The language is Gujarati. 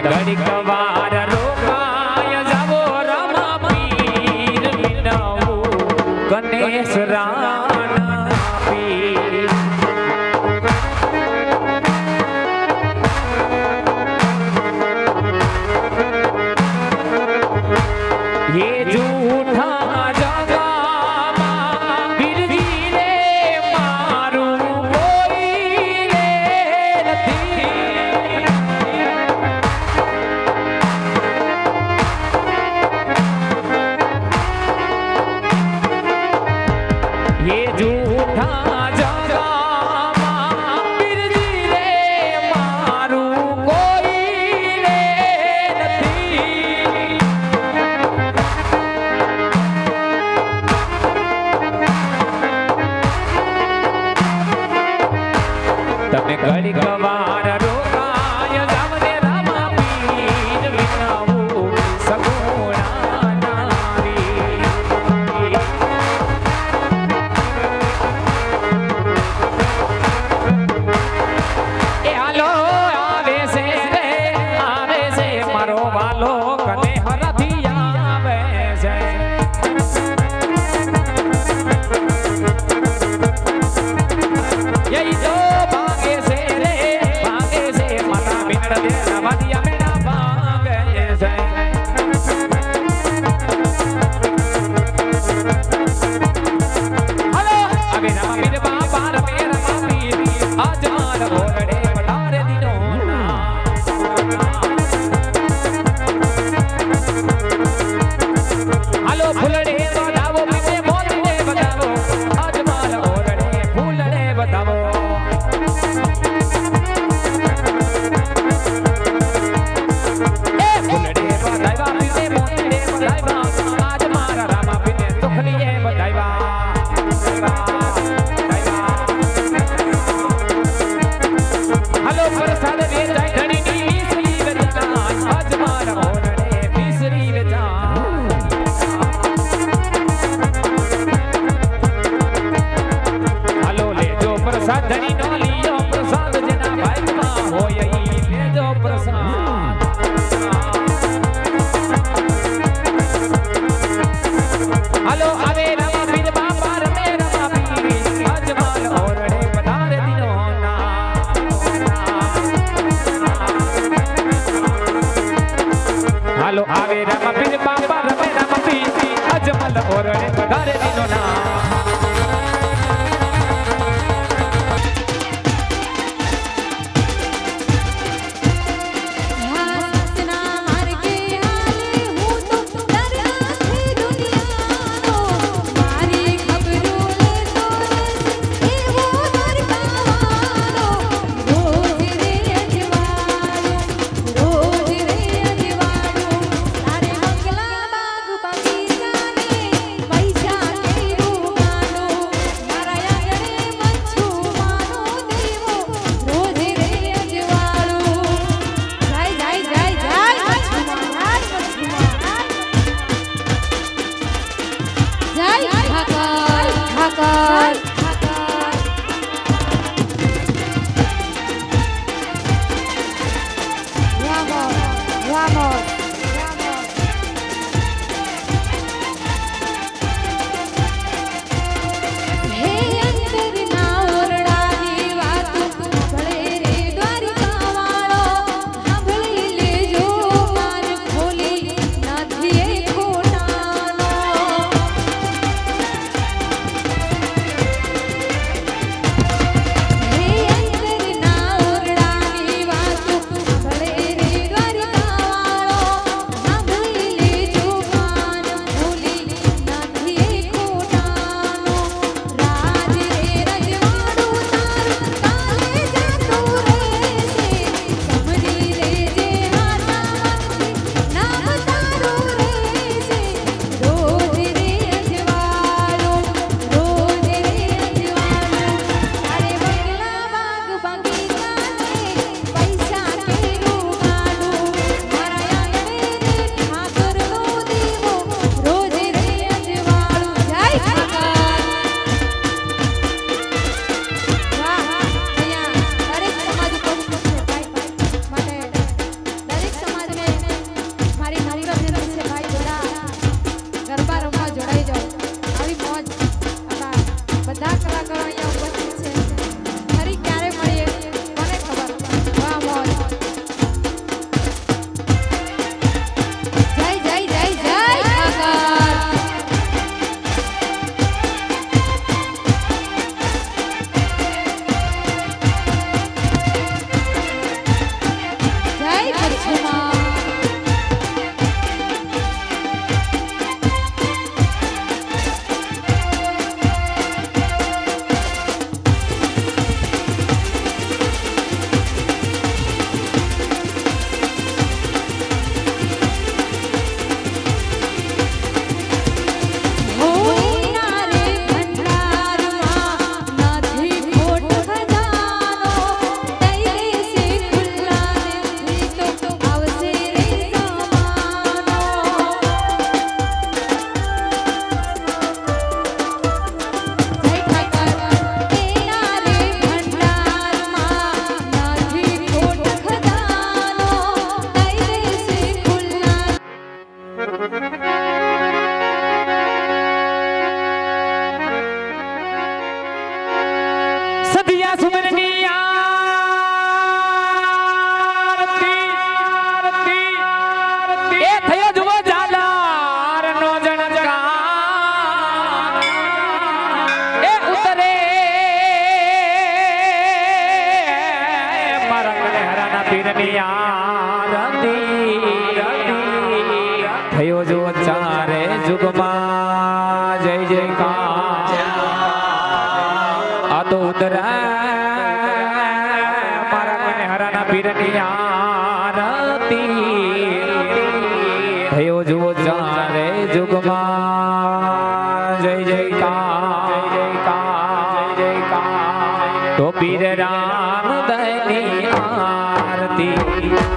ઘડીક વાર રોકાય જાવો રામા પીર વિનવું ગણેશ રાણા પીર ये झूठा जगामा बिरजी रे मारू कोई रे નથી ये झूठा जगामा बिरजी रे मारू કોઈ રે નથી તમે ઘડીક વાર રોકાય જાવ રે રામા પીર વિનવું સગુણા નારી એ હાલો આવે છે મારો વાલો કને હરથી આવે છે યઈ જો ભાગે છે માતા બિનડ દે રાવડિયા મેડા ભાગે છે હાલો હવે રામા પીર બાપા રમે રામા પીર આજ માર ઓરડે પટારે દીનો હાલો ફૂલડે બતાવો પીને મોતને બતાવો આજ માર ઓરડે ફૂલડે બતાવો ફૂલડે બતાવ્યા પીને મોતને બતાવ્યા આજ મારા રામા પીને દુખલીએ બતાવ્યા હાલો પ્રસાદ લે જાય ધણીની વીસરી વેચા આજ મારા ઓરડે વીસરી વેચા હાલો લેજો પ્રસાદ ધણીનો લીયો પ્રસાદ જેના ભાગમાં હોય ઈ લેજો પ્રસાદ હાલો આવે રામા પીર બાપા રમે રામા પીર અજમાલ ઓરડે પધારે દિનો ના મારા કને હરાના પીરની આરતી થયો જો ચારે જુગમાં જય જયકાર આ તો ઉતરા મારા કને હરાના પીરની આરતી થયો જો ચારે જુગમાં જય જયકાર જય જયકાર તો પીર રામ દયની આરતી